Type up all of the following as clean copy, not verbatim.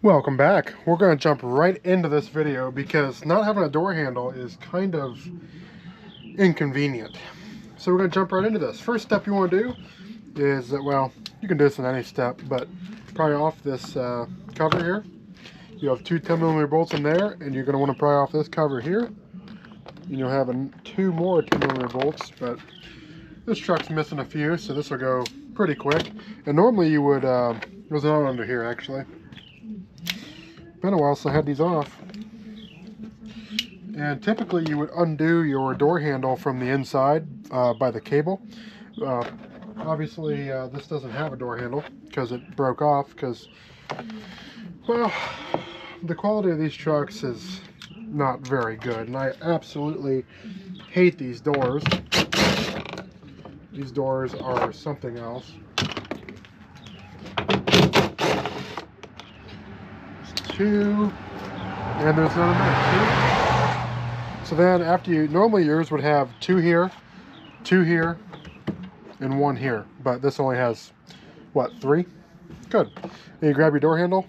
Welcome back. We're going to jump right into this video because not having a door handle is kind of inconvenient. So we're going to jump right into this. First step you want to do is that, well, you can do this in any step, but pry off this cover here. You have two 10mm bolts in there, and you're going to want to pry off this cover here. And you'll have two more 10mm bolts, but this truck's missing a few, so this will go pretty quick. And normally you would, goes on under here actually. Been a while since I had these off. And typically you would undo your door handle from the inside by the cable. Obviously this doesn't have a door handle because it broke off because, well, the quality of these trucks is not very good, and I absolutely hate these doors. These doors are something else. Two, and there's another one. So then after you, normally yours would have two here, and one here, but this only has, what, three? Good. And you grab your door handle.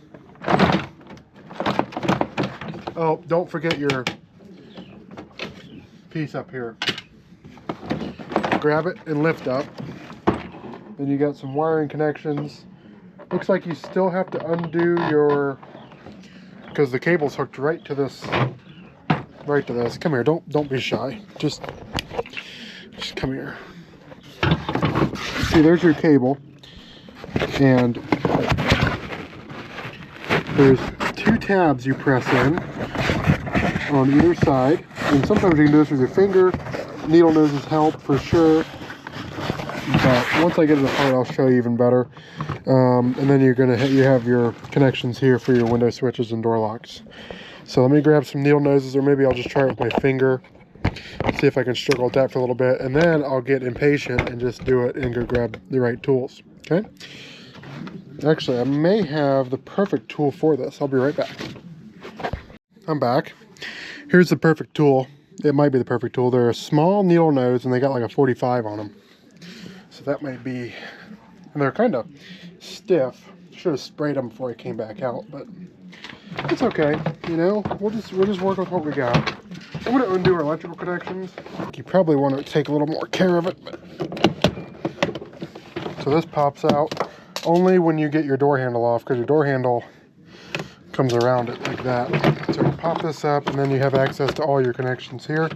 Oh, don't forget your piece up here. Grab it and lift up. Then you got some wiring connections. Looks like you still have to undo your, because the cable's hooked right to this. Come here, don't be shy. Just come here. See, there's your cable, and there's two tabs you press in on either side, and sometimes you can do this with your finger. Needle noses help for sure, but once I get it apart I'll show you even better. And then you have your connections here for your window switches and door locks. So let me grab some needle noses, or maybe I'll just try it with my finger, see if I can struggle with that for a little bit, and then I'll get impatient and just do it and go grab the right tools. Okay, actually I may have the perfect tool for this. I'll be right back. I'm back. Here's the perfect tool. It might be the perfect tool. They're a small needle nose and they got like a 45 on them, so that might be, and they're kind of stiff. Should have sprayed them before I came back out, but it's okay. You know, we'll just work with what we got. I'm going to undo our electrical connections. You probably want to take a little more care of it, but so this pops out only when you get your door handle off, because your door handle comes around it like that. So you pop this up, and then you have access to all your connections here.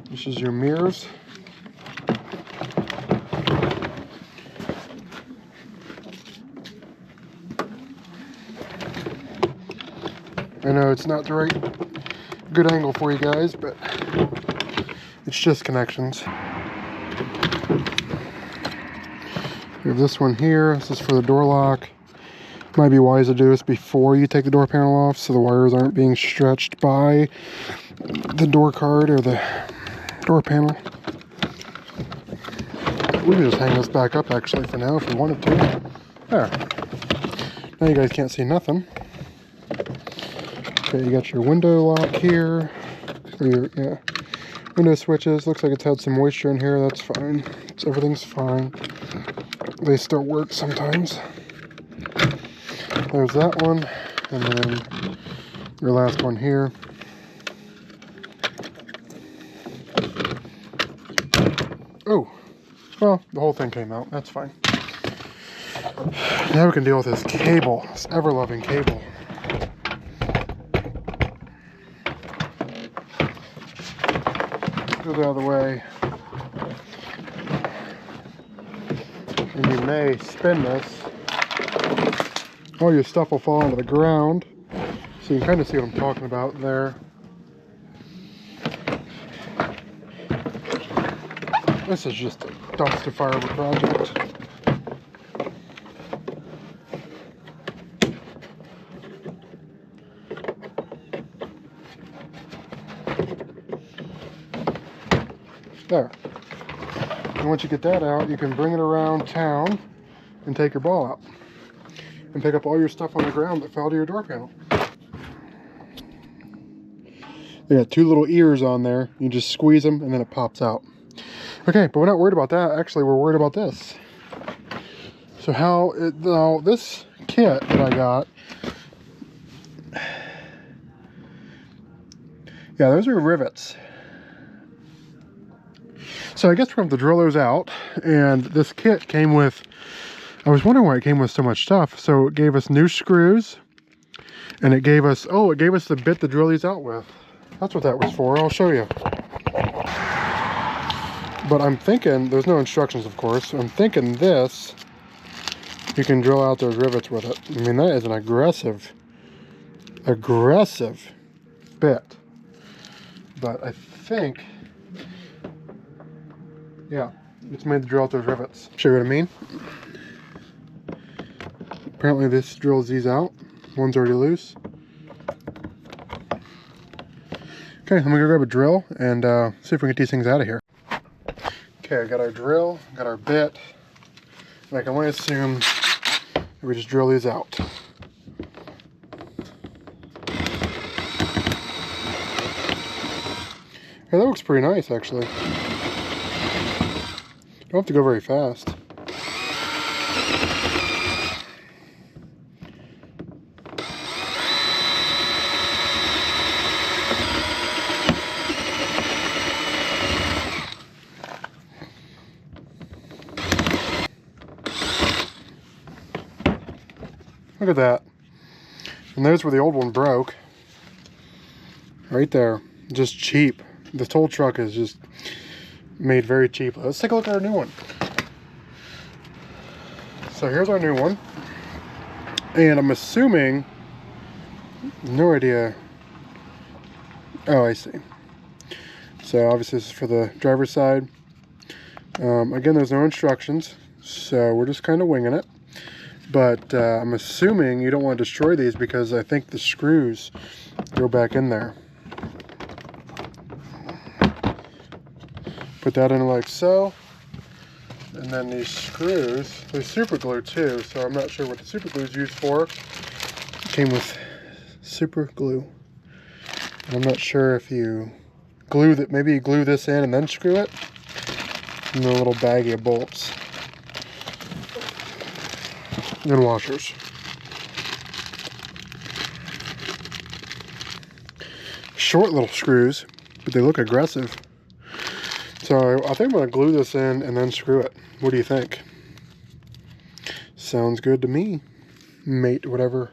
This is your mirrors. I know it's not the right good angle for you guys, but it's just connections. You have this one here. This is for the door lock. Might be wise to do this before you take the door panel off, so the wires aren't being stretched by the door card or the door panel. We can just hang this back up actually for now if we wanted to. There. Now you guys can't see nothing. Okay, you got your window lock here. Or your, window switches. Looks like it's had some moisture in here. That's fine. Everything's fine. They still work sometimes. There's that one, and then your last one here. Oh, well, the whole thing came out. That's fine. Now we can deal with this cable, this ever-loving cable. Get it out of the way. And you may spin this. All your stuff will fall onto the ground, so you can kind of see what I'm talking about there. This is just a dumpster fire of a project. There. And once you get that out, you can bring it around town and take your ball out. And pick up all your stuff on the ground that fell to your door panel. They got two little ears on there. You just squeeze them and then it pops out. Okay, but we're not worried about that. Actually, we're worried about this. So now this kit that I got. Yeah, those are rivets. So I guess we're going to have to drill those out. And this kit came with, I was wondering why it came with so much stuff. So it gave us new screws. And it gave us, oh, it gave us the bit to drill these out with. That's what that was for. I'll show you. But I'm thinking, there's no instructions, of course. I'm thinking this, you can drill out those rivets with it. I mean, that is an aggressive bit. But I think, yeah, it's made to drill out those rivets. Show you what I mean? Apparently this drills these out. One's already loose. Okay, I'm gonna go grab a drill and see if we can get these things out of here. Okay, I got our drill, got our bit. And I can only assume that we just drill these out. Yeah, that looks pretty nice, actually. Don't have to go very fast. Look at that. And there's where the old one broke. Right there. Just cheap. This whole truck is just made very cheap. Let's take a look at our new one. So here's our new one. And I'm assuming, no idea. Oh, I see. So obviously this is for the driver's side. Again, there's no instructions, so we're just kind of winging it. But I'm assuming you don't want to destroy these because I think the screws go back in there. Put that in like so. And then these screws, they're super glue too, so I'm not sure what the super glue is used for. It came with super glue. And I'm not sure if you glue that, maybe you glue this in and then screw it. And a little baggie of bolts. And washers. Short little screws, but they look aggressive. So I think I'm going to glue this in and then screw it. What do you think? Sounds good to me, mate, whatever.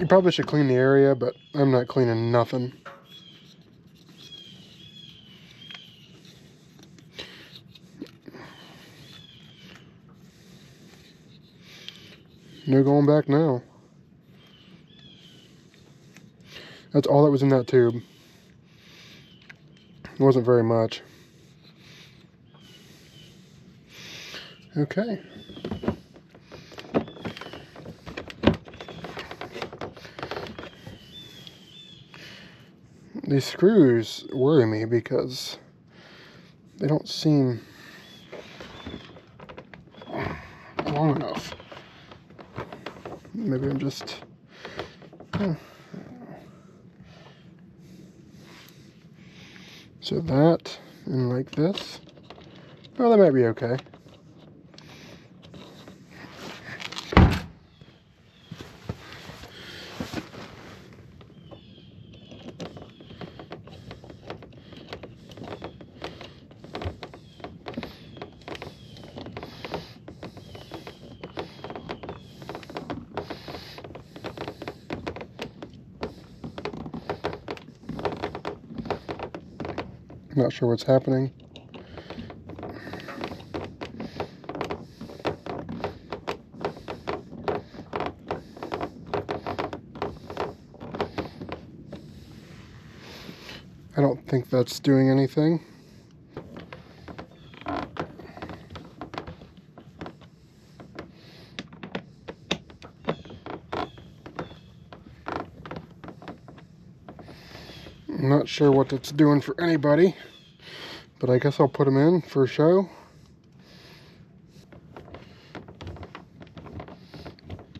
You probably should clean the area, but I'm not cleaning nothing. No going back now. That's all that was in that tube. It wasn't very much. Okay. These screws worry me because they don't seem long enough. Maybe I'm just... So that, and like this. Oh, that might be okay. Not sure what's happening. I don't think that's doing anything. I'm not sure what it's doing for anybody, but I guess I'll put them in for show.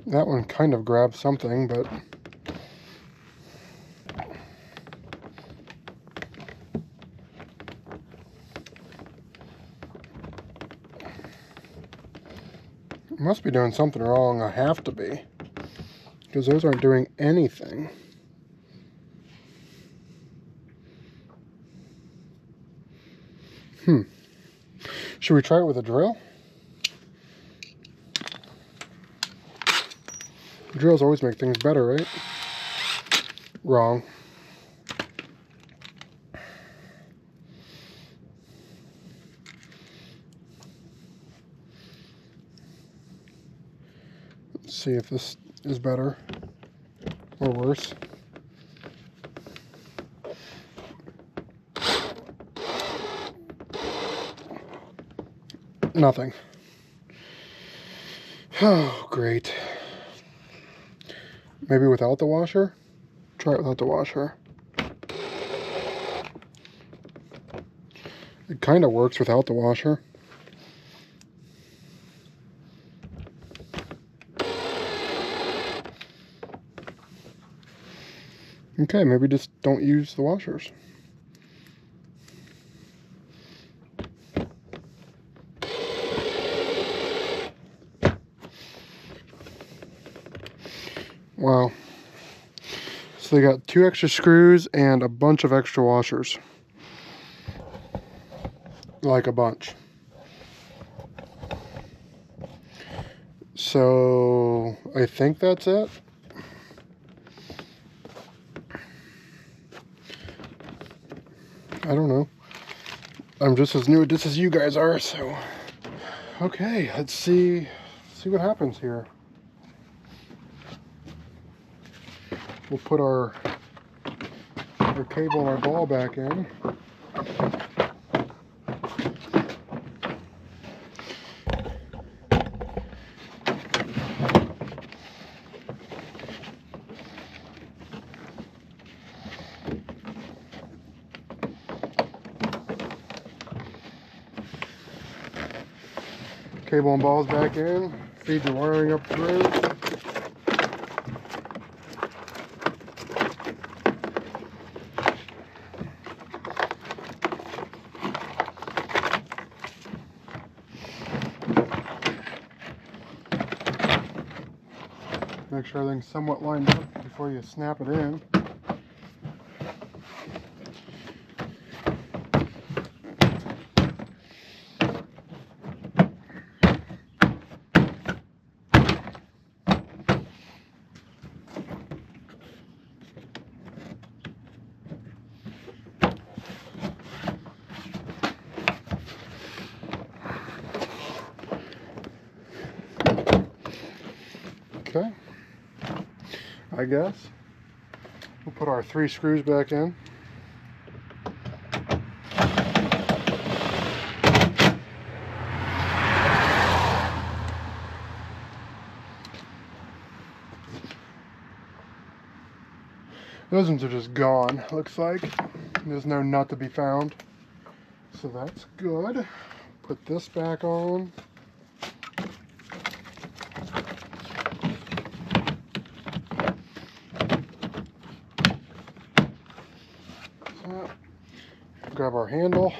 That one kind of grabbed something, but Must be doing something wrong. I have to be. Because those aren't doing anything. Should we try it with a drill? Drills always make things better, right? Wrong. Let's see if this is better or worse. Nothing. Oh, great. Maybe without the washer? Try it without the washer. It kind of works without the washer. Okay, maybe just don't use the washers. Wow. So they got 2 extra screws and a bunch of extra washers. Like a bunch. So I think that's it. I don't know. I'm just as new at this as you guys are, so. Okay, let's see what happens here. We'll put our cable and our ball back in. Cable and balls back in. Feed your wiring up through. Make sure everything's somewhat lined up before you snap it in. Okay, I guess we'll put our 3 screws back in. Those ones are just gone, looks like. There's no nut to be found. So that's good. Put this back on. Grab our handle.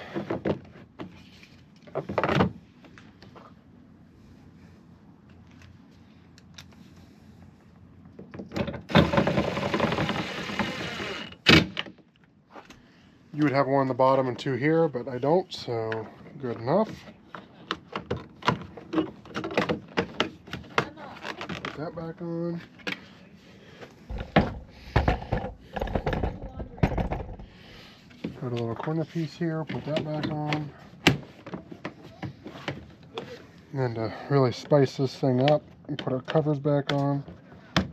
You would have one on the bottom and 2 here, but I don't, so good enough. Put that back on. Put a little corner piece here, put that back on. And to really spice this thing up, and put our covers back on. Are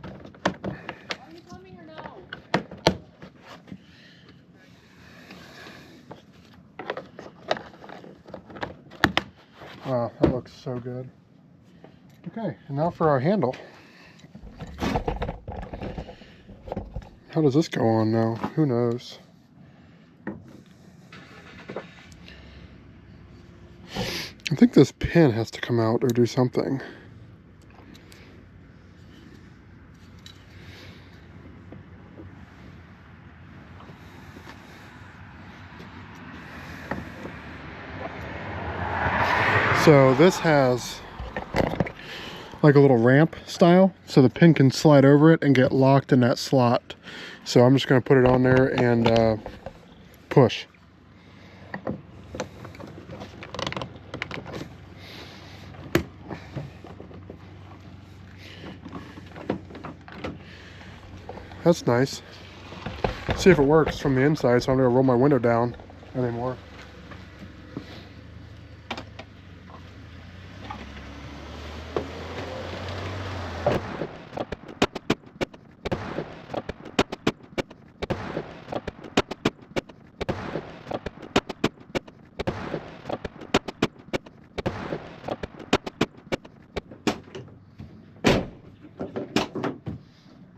you coming or no? Wow, that looks so good. Okay, and now for our handle. How does this go on now? Who knows? I think this pin has to come out or do something. So this has like a little ramp style, so the pin can slide over it and get locked in that slot. So I'm just going to put it on there and push. That's nice. See if it works from the inside, so I'm going to roll my window down anymore.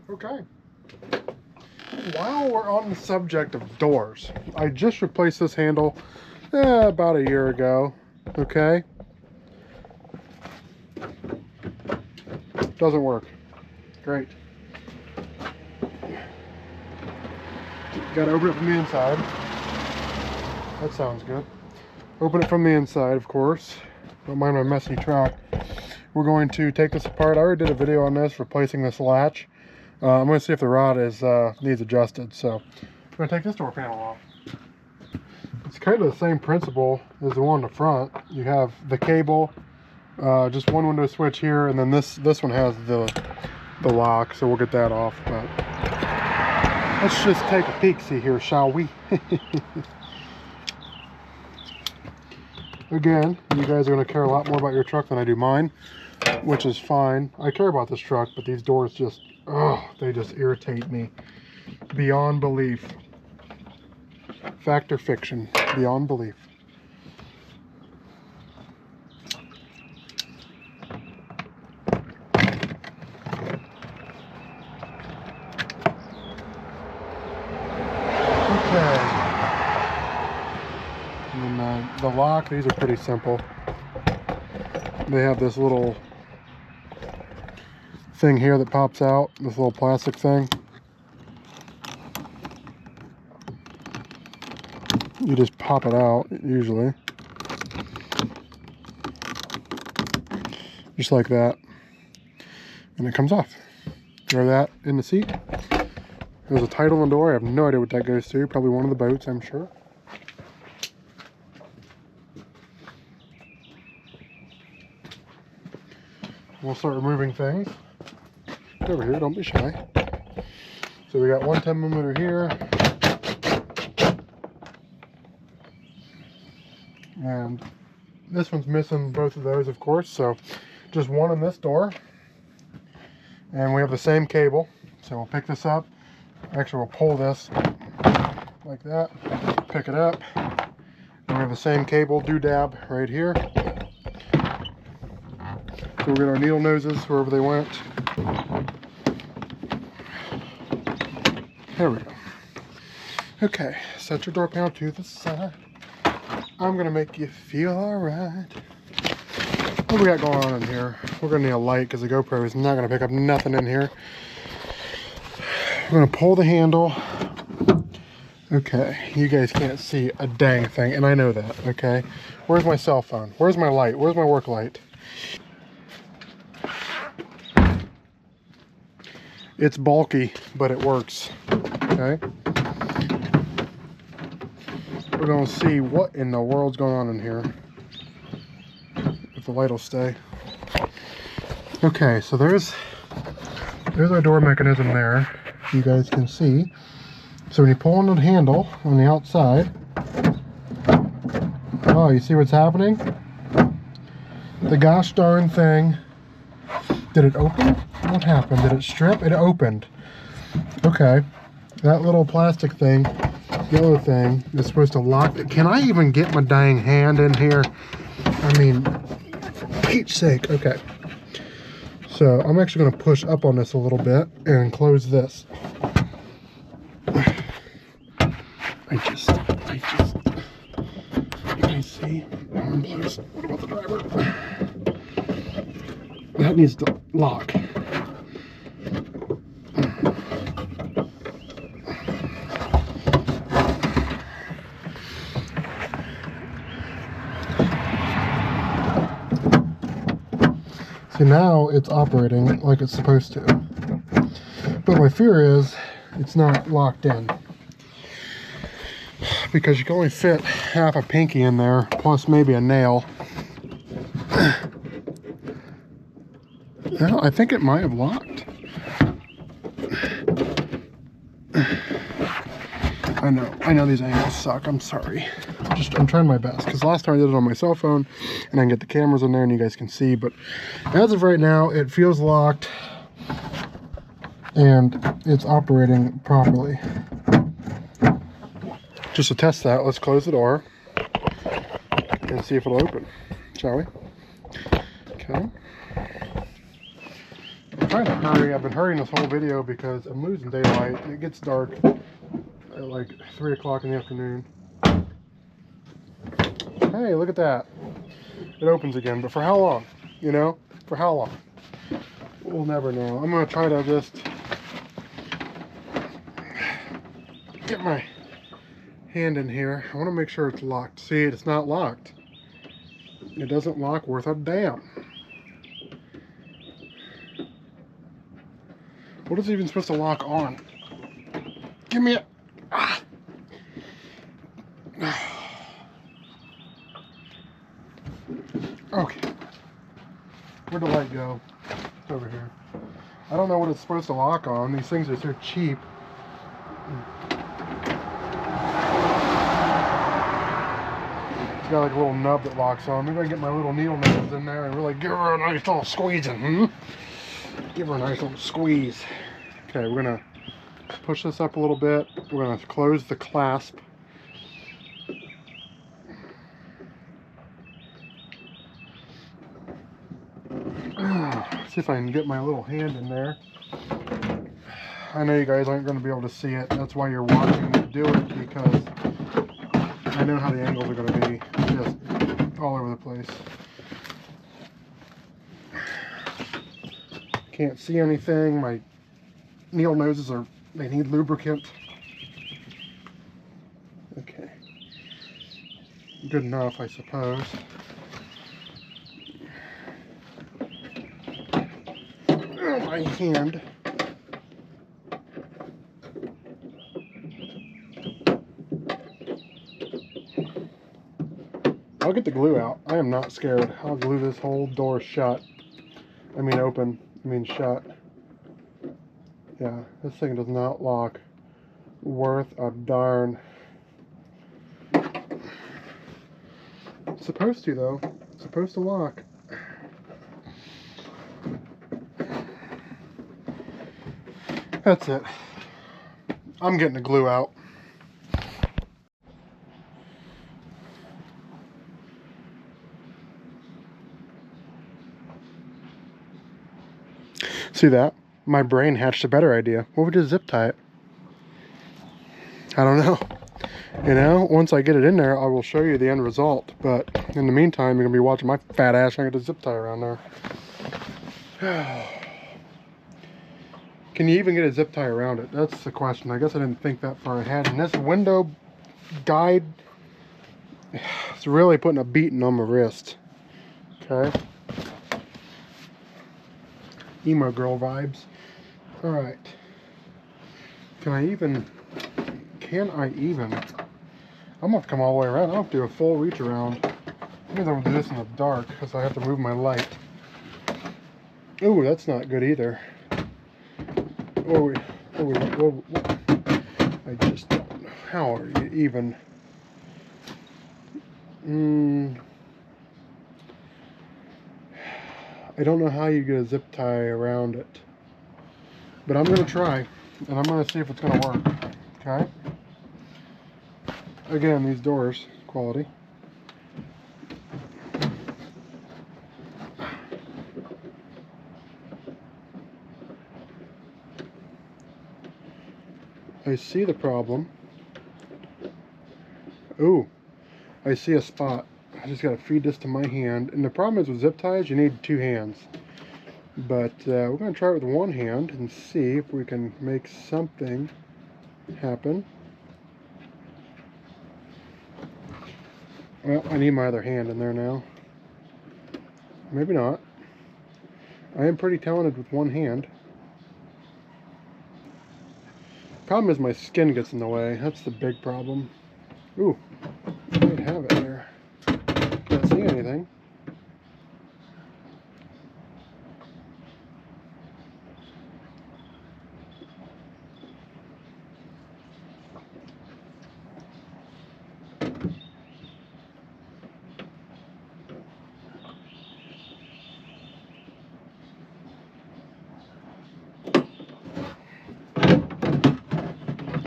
Okay. While we're on the subject of doors, I just replaced this handle about a year ago. Okay. Doesn't work. Great. Gotta open it from the inside. That sounds good. Open it from the inside, of course. Don't mind my messy truck. We're going to take this apart. I already did a video on this, replacing this latch. I'm going to see if the rod is needs adjusted. So I'm going to take this door panel off. It's kind of the same principle as the one in the front. You have the cable, just one window switch here, and then this one has the lock. So we'll get that off. But let's just take a peek-see here, shall we? Again, you guys are going to care a lot more about your truck than I do mine, which is fine. I care about this truck, but these doors just, they just irritate me beyond belief. Fact or fiction, beyond belief. Okay. And the lock, these are pretty simple. They have this little thing here that pops out, this little plastic thing. You just pop it out, usually. Just like that. And it comes off. Throw that in the seat. There's a title on the door. I have no idea what that goes to. Probably one of the boats, I'm sure. We'll start removing things. Get over here, don't be shy. So we got one 10mm here. And this one's missing both of those, of course. So just one in this door. And we have the same cable. So we'll pick this up. Actually, we'll pull this like that. Pick it up. And we have the same cable doodab right here. So we'll get our needle noses wherever they went. There we go. Okay, set your door panel to the side. I'm gonna make you feel alright. What do we got going on in here? We're gonna need a light because the GoPro is not gonna pick up nothing in here. We're gonna pull the handle. Okay, you guys can't see a dang thing, and I know that, okay? Where's my cell phone? Where's my light? Where's my work light? It's bulky, but it works, okay? We're gonna see what in the world's going on in here. If the light will stay. Okay, so there's our door mechanism there. You guys can see. So when you pull on the handle on the outside, oh, you see what's happening? The gosh darn thing. Did it open? What happened? Did it strip? It opened. Okay. That little plastic thing, yellow thing, is supposed to lock it. Can I even get my dang hand in here? I mean, for Pete's sake. Okay. So I'm actually going to push up on this a little bit and close this. I just, you can see, arm blows. What about the driver? That needs to lock. See, now it's operating like it's supposed to. But my fear is it's not locked in. Because you can only fit half a pinky in there, plus maybe a nail. Well, I think it might have locked. I know these angles suck. I'm sorry. I'm trying my best, because last time I did it on my cell phone and I can get the cameras in there and you guys can see, but as of right now it feels locked and it's operating properly. Just to test that, let's close the door and see if it'll open, shall we? Okay. I'm trying to hurry. I've been hurrying this whole video because I'm losing daylight and it gets dark at like 3 o'clock in the afternoon. Hey, look at that. It opens again, but for how long? You know? For how long? We'll never know. I'm going to try to just get my hand in here. I want to make sure it's locked. See, it's not locked. It doesn't lock worth a damn. What is it even supposed to lock on? Give me it. Ah. Okay. Where'd the light go? It's over here. I don't know what it's supposed to lock on. These things are so cheap. It's got like a little nub that locks on. Maybe I can get my little needle nose in there and really give her a nice little squeezing. Give her a nice little squeeze. Okay, we're gonna push this up a little bit. We're gonna close the clasp. See if I can get my little hand in there. I know you guys aren't going to be able to see it. That's why you're watching me do it, because I know how the angles are going to be just all over the place. Can't see anything. My needle noses they need lubricant. Okay. Good enough, I suppose. Oh, my hand. I'll get the glue out. I am not scared. I'll glue this whole door shut. I mean open. I mean shut. Yeah, this thing does not lock worth a darn. It's supposed to though. It's supposed to lock. That's it. I'm getting the glue out. See that? My brain hatched a better idea. What would you zip tie it? I don't know. You know, once I get it in there, I will show you the end result. But in the meantime, you're going to be watching my fat ass trying to get a zip tie around there. Can you even get a zip tie around it? That's the question. I guess I didn't think that far ahead. And this window guide, it's really putting a beating on my wrist. Okay. Emo girl vibes. Alright. Can I even... I'm gonna have to come all the way around. I don't have to do a full reach around. Maybe I'm gonna do this in the dark because I have to move my light. Ooh, that's not good either. Oh, I just don't know. How are you even? I don't know how you get a zip tie around it. But I'm gonna try, and I'm gonna see if it's gonna work. Okay? Again, these doors, quality. I see the problem. Ooh, I see a spot. I just gotta feed this to my hand. And the problem is with zip ties, you need two hands. But we're gonna try it with one hand and see if we can make something happen. Well, I need my other hand in there now. Maybe not. I am pretty talented with one hand. Problem is my skin gets in the way. That's the big problem. Ooh, I might have it here. Can't see anything.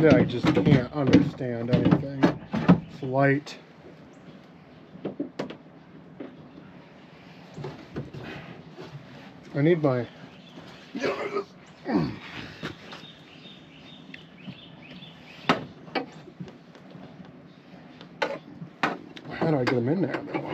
Yeah, I just can't understand anything. It's light. I need my... How do I get them in there, though?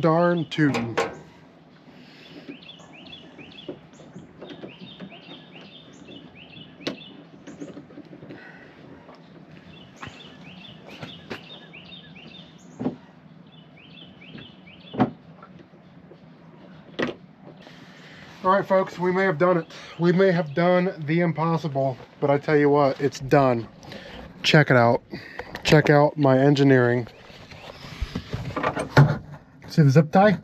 Darn tootin'. Alright folks, we may have done it. We may have done the impossible, but I tell you what, it's done. Check it out. Check out my engineering. See the zip tie?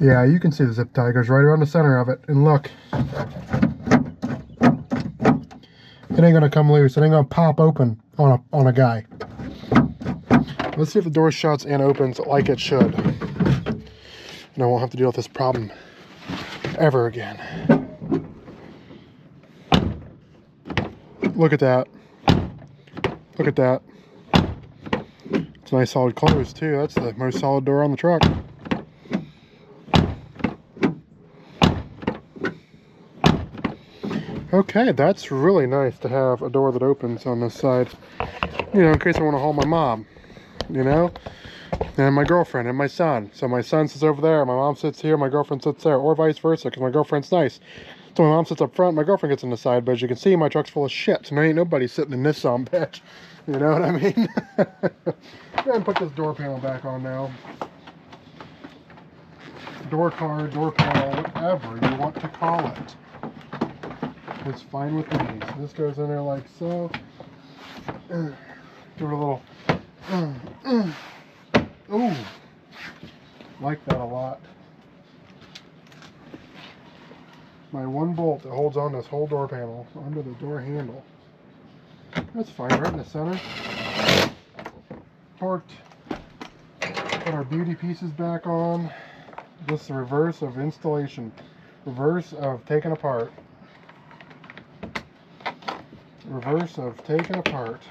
Yeah, you can see the zip tie. It goes right around the center of it. And look. It ain't gonna come loose. It ain't gonna pop open on a guy. Let's see if the door shuts and opens like it should. And I won't have to deal with this problem ever again. Look at that. Look at that. It's a nice solid close too. That's the most solid door on the truck. Okay, that's really nice to have a door that opens on this side. You know, in case I want to haul my mom. You know? And my girlfriend and my son. So my son sits over there, my mom sits here, my girlfriend sits there. Or vice versa, because my girlfriend's nice. So my mom sits up front, my girlfriend gets in the side. But as you can see, my truck's full of shit. So there ain't nobody sitting in this bitch. You know what I mean? Go ahead and put this door panel back on now. Door card, door panel, whatever you want to call it. It's fine with me. So this goes in there like so. Do a little... Ooh. Like that a lot. My one bolt that holds on this whole door panel under the door handle. That's fine, right in the center. Parked. Put our beauty pieces back on. This is the reverse of installation. Reverse of taking apart. Reverse of taking apart.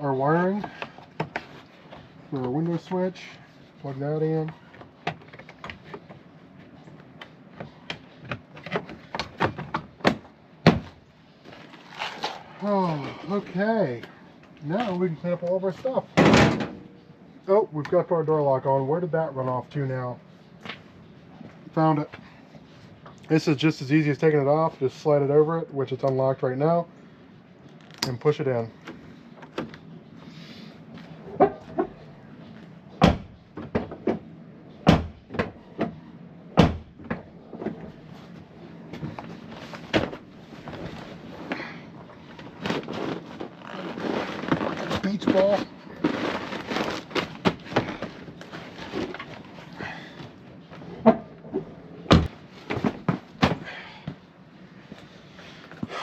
Our wiring for a window switch. Plug that in. Oh, okay. Now we can clean up all of our stuff. Oh, we've got our door lock on. Where did that run off to now? Found it. This is just as easy as taking it off. Just slide it over it, which it's unlocked right now, and push it in. Beach ball.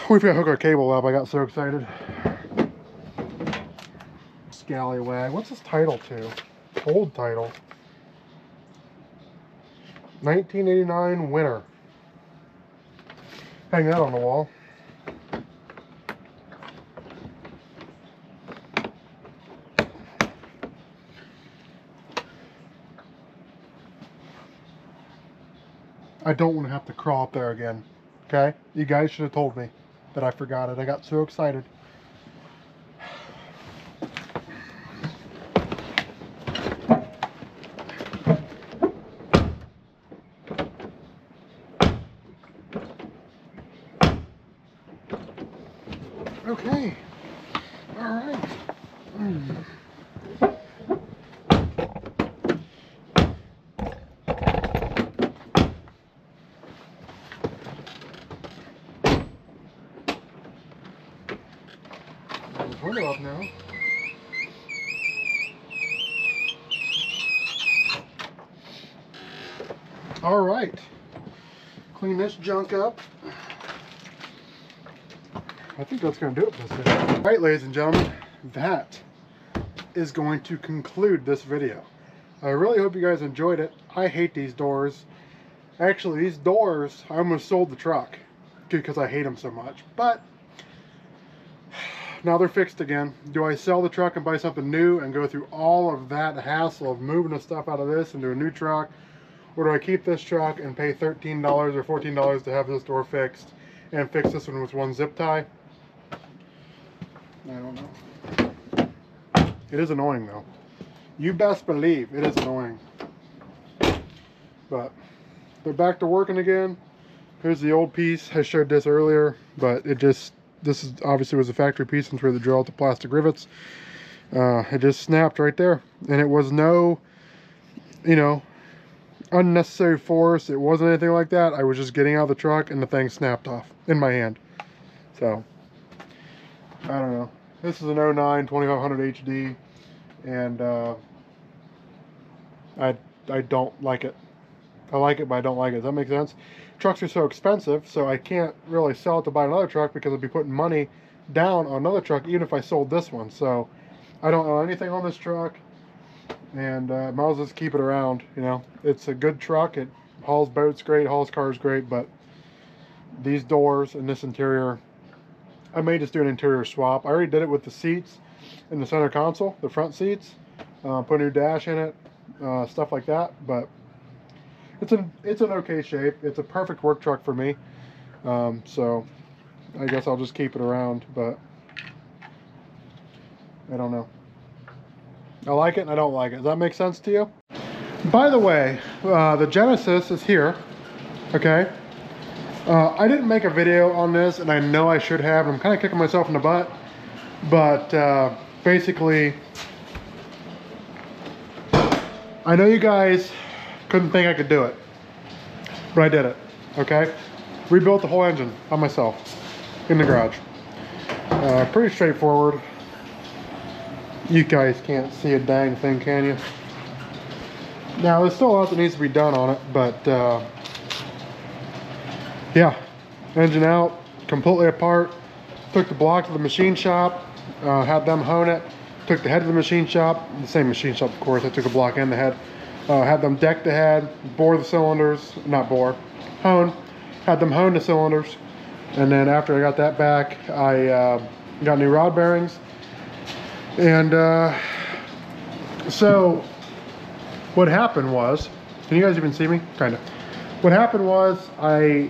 We've got to hook our cable up. I got so excited. Scallywag. What's this title to? Old title. 1989 winner. Hang that on the wall. I don't want to have to crawl up there again. Okay? You guys should have told me that I forgot it. I got so excited. Okay. All right. Window up now. All right. Clean this junk up. I think that's going to do it for this video. All right, ladies and gentlemen, that is going to conclude this video. I really hope you guys enjoyed it. I hate these doors. Actually, these doors, I almost sold the truck because I hate them so much. But now they're fixed again. Do I sell the truck and buy something new and go through all of that hassle of moving the stuff out of this into a new truck? Or do I keep this truck and pay $13 or $14 to have this door fixed and fix this one with one zip tie? I don't know. It is annoying though. You best believe it is annoying. But they're back to working again. Here's the old piece. I showed this earlier, but this is obviously was a factory piece since where they drill out the plastic rivets. It just snapped right there, and it was no, you know, unnecessary force. It wasn't anything like that. I was just getting out of the truck and the thing snapped off in my hand. So I don't know. This is an 09 2500 HD, and I don't like it. I like it, but I don't like it. Does that make sense? Trucks are so expensive, so I can't really sell it to buy another truck because I'd be putting money down on another truck even if I sold this one. So I don't own anything on this truck, and might as well just keep it around. You know, it's a good truck. It hauls boats great, hauls cars great, but these doors and this interior, I may just do an interior swap. I already did it with the seats in the center console, the front seats, put a new dash in it, stuff like that. But it's an okay shape. It's a perfect work truck for me. So I guess I'll just keep it around, but I don't know. I like it and I don't like it. Does that make sense to you? By the way, the Genesis is here. Okay. I didn't make a video on this, and I know I should have. I'm kind of kicking myself in the butt, but basically, I know you guys couldn't think I could do it, but I did it. Okay, rebuilt the whole engine by myself in the garage. Pretty straightforward. You guys can't see a dang thing, can you? Now, there's still a lot that needs to be done on it, but yeah, engine out, completely apart. Took the block to the machine shop, had them hone it. Took the head to the machine shop, the same machine shop of course. I took a block and the head. Had them deck the head, bore the cylinders, not bore, hone. Had them hone the cylinders, and then after I got that back, I got new rod bearings. And so what happened was, can you guys even see me? Kind of. What happened was I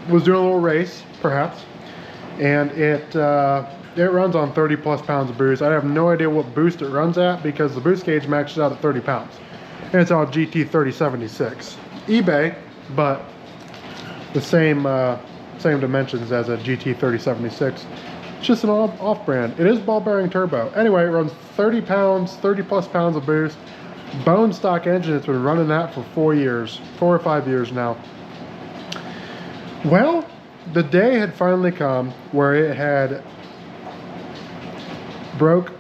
was doing a little race, perhaps, and it runs on 30 plus pounds of boost. I have no idea what boost it runs at because the boost gauge maxes out at 30 pounds. And it's on GT 3076 eBay, but the same dimensions as a GT 3076. It's just an off-brand. It is ball bearing turbo. Anyway, it runs 30 pounds, 30 plus pounds of boost. Bone stock engine. It's been running that for 4 or 5 years now. Well, the day had finally come where it had broke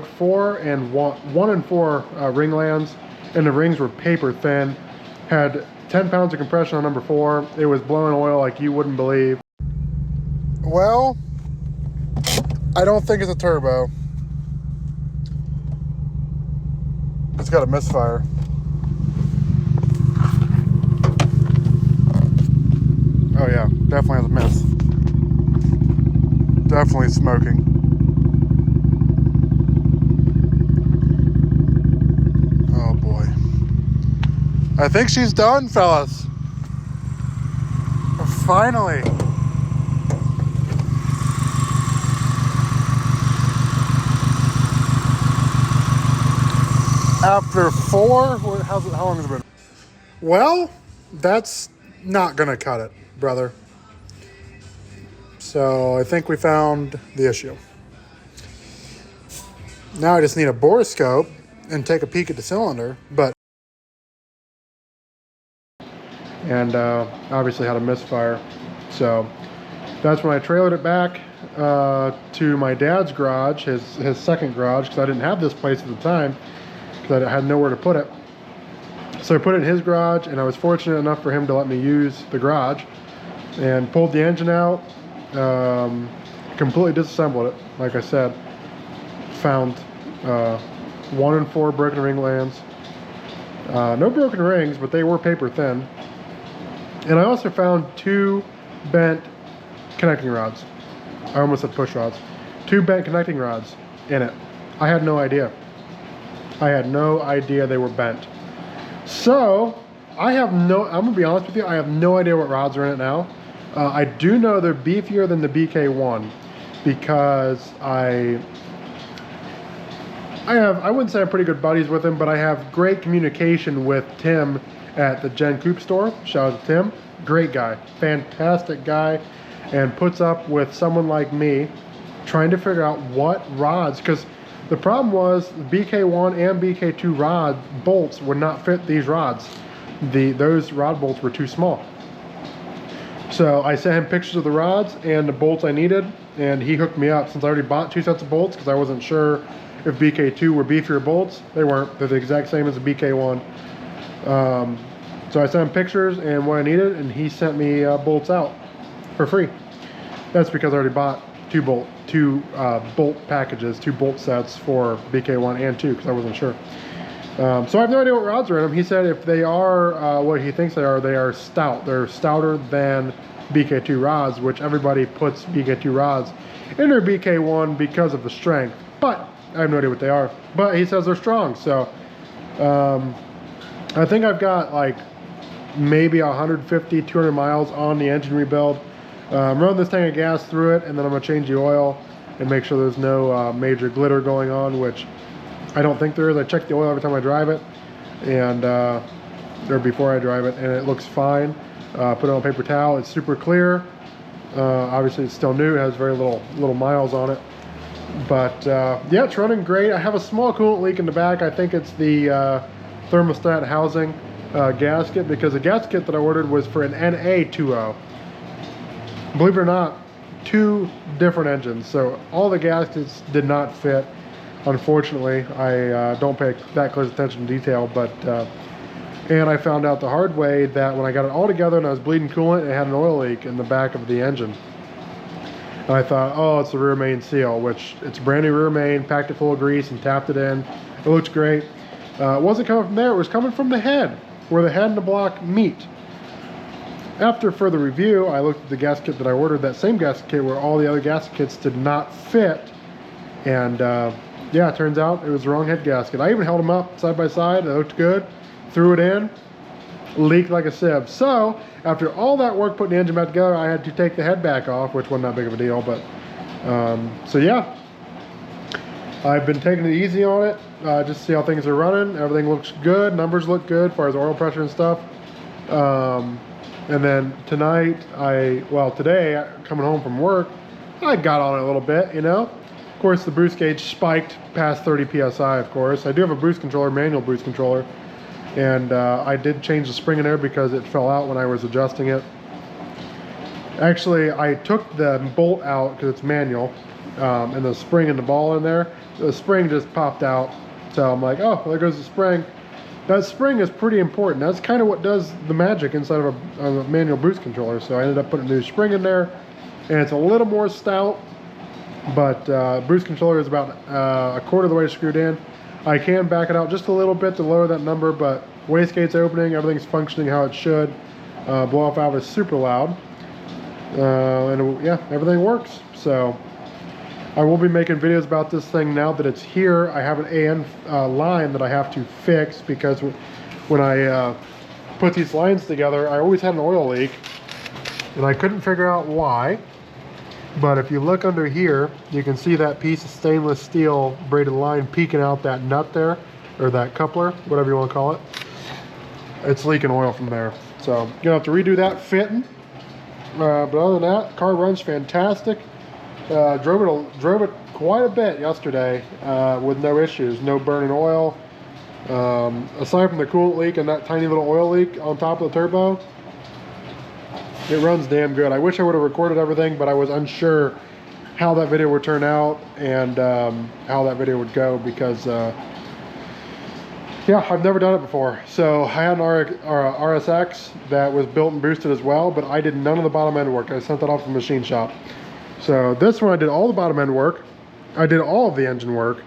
4 and 1 and 4 ring lands, and the rings were paper thin. Had 10 pounds of compression on number 4. It was blowing oil like you wouldn't believe. Well, I don't think it's a turbo. It's got a misfire. Oh yeah, definitely has a miss. Definitely smoking. Oh boy. I think she's done, fellas. Finally. After 4, how long has it been? Well, that's not gonna cut it, brother. So I think we found the issue. Now I just need a borescope and take a peek at the cylinder, and obviously had a misfire. So that's when I trailered it back to my dad's garage, his second garage, because I didn't have this place at the time, because I had nowhere to put it. So I put it in his garage, and I was fortunate enough for him to let me use the garage, and pulled the engine out, completely disassembled it, like I said. Found 1 in 4 broken ring lands. No broken rings, but they were paper thin. And I also found 2 bent connecting rods. I almost said push rods. 2 bent connecting rods in it. I had no idea. I had no idea they were bent. So, I'm gonna be honest with you, I have no idea what rods are in it now. I do know they're beefier than the BK1 because I wouldn't say I'm pretty good buddies with him, but I have great communication with Tim at the Gen Coupe store. Shout out to Tim. Great guy, fantastic guy, and puts up with someone like me trying to figure out what rods, because the problem was the BK1 and BK2 rod bolts would not fit these rods. Those rod bolts were too small. So I sent him pictures of the rods and the bolts I needed, and he hooked me up since I already bought 2 sets of bolts because I wasn't sure if BK2 were beefier bolts. They weren't. They're the exact same as the BK1. So I sent him pictures and what I needed, and he sent me bolts out for free. That's because I already bought 2 bolt packages, 2 bolt sets for BK1 and 2 because I wasn't sure. So I have no idea what rods are in them. He said if they are what he thinks they are stout. They're stouter than BK2 rods, which everybody puts BK2 rods in their BK1 because of the strength. But I have no idea what they are. But he says they're strong. So I think I've got like maybe 150, 200 miles on the engine rebuild. I'm running this tank of gas through it, and then I'm going to change the oil and make sure there's no major glitter going on, which I don't think there is. I check the oil every time I drive it, and or before I drive it, and it looks fine. Put it on a paper towel. It's super clear. Obviously, it's still new. It has very little miles on it. But yeah, it's running great. I have a small coolant leak in the back. I think it's the thermostat housing gasket, because the gasket that I ordered was for an NA20. Believe it or not, 2 different engines. So all the gaskets did not fit. Unfortunately, I don't pay that close attention to detail, but and I found out the hard way that when I got it all together and I was bleeding coolant, it had an oil leak in the back of the engine. And I thought, oh, it's the rear main seal, which it's a brand new rear main, packed it full of grease and tapped it in. It looks great. It wasn't coming from there, it was coming from the head, where the head and the block meet. After further review, I looked at the gasket that I ordered, that same gasket kit where all the other gaskets did not fit. And yeah, it turns out it was the wrong head gasket. I even held them up side by side, it looked good, threw it in, leaked like a sieve. So, after all that work putting the engine back together, I had to take the head back off, which wasn't that big of a deal, but, so yeah. I've been taking it easy on it, just to see how things are running. Everything looks good, numbers look good as far as oil pressure and stuff. And then tonight, today, coming home from work, I got on it a little bit, you know. Of course, the boost gauge spiked past 30 PSI, of course. I do have a boost controller, manual boost controller, and I did change the spring in there because it fell out when I was adjusting it. Actually, I took the bolt out because it's manual, and the spring and the ball in there. The spring just popped out, so I'm like, oh, there goes the spring. That spring is pretty important. That's kind of what does the magic inside of a manual boost controller. So I ended up putting a new spring in there, and it's a little more stout, but boost controller is about a quarter of the way screwed in. I can back it out just a little bit to lower that number, but wastegate's opening, everything's functioning how it should. Blow off valve is super loud. And yeah, everything works. So I will be making videos about this thing now that it's here. I have an AN line that I have to fix because when I put these lines together, I always had an oil leak and I couldn't figure out why. But if you look under here, you can see that piece of stainless steel braided line peeking out that nut there, or that coupler, whatever you want to call it. It's leaking oil from there. So you're gonna have to redo that fitting. But other than that, car runs fantastic. Drove it quite a bit yesterday with no issues, no burning oil. Aside from the coolant leak and that tiny little oil leak on top of the turbo, it runs damn good. I wish I would have recorded everything, but I was unsure how that video would turn out and how that video would go because yeah, I've never done it before. So I had an RSX that was built and boosted as well, but I did none of the bottom end work. I sent that off to the machine shop. So this one I did all the bottom end work. I did all of the engine work,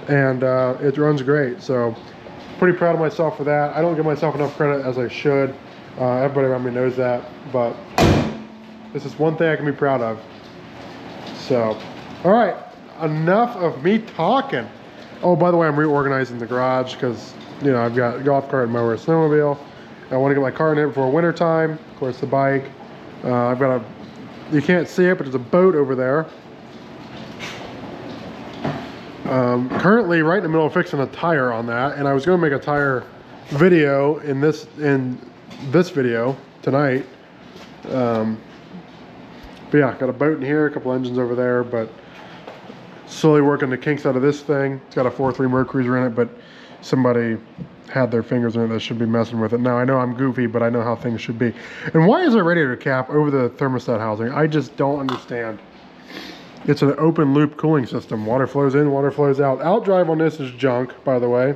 and it runs great. So pretty proud of myself for that. I don't give myself enough credit as I should. Everybody around me knows that, but this is one thing I can be proud of. So, all right, enough of me talking. Oh, by the way, I'm reorganizing the garage because, you know, I've got golf cart, mower, snowmobile. I want to get my car in here before winter time. Of course, the bike. I've got a, you can't see it, but there's a boat over there. Currently right in the middle of fixing a tire on that, and I was going to make a tire video in this video tonight. But yeah, got a boat in here, a couple engines over there, but slowly working the kinks out of this thing. It's got a 4.3 Mercruiser in it, but somebody had their fingers in it that should be messing with it. Now I know I'm goofy, but I know how things should be. And why is there a radiator cap over the thermostat housing? I just don't understand. It's an open loop cooling system. Water flows in, water flows out. Outdrive on this is junk, by the way.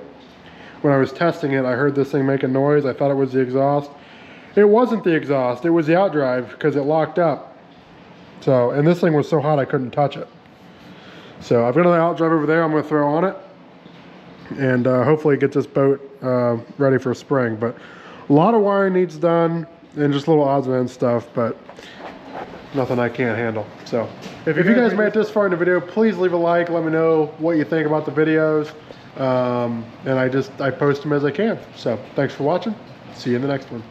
When I was testing it, I heard this thing make a noise. I thought it was the exhaust. It wasn't the exhaust, it was the outdrive because it locked up. So, and this thing was so hot I couldn't touch it. So I've got another outdrive over there I'm going to throw on it. And hopefully get this boat ready for spring. But a lot of wiring needs done and just little odds and ends stuff, but nothing I can't handle. So if you guys made it this far in the video, please leave a like. Let me know what you think about the videos. And I post them as I can. So thanks for watching. See you in the next one.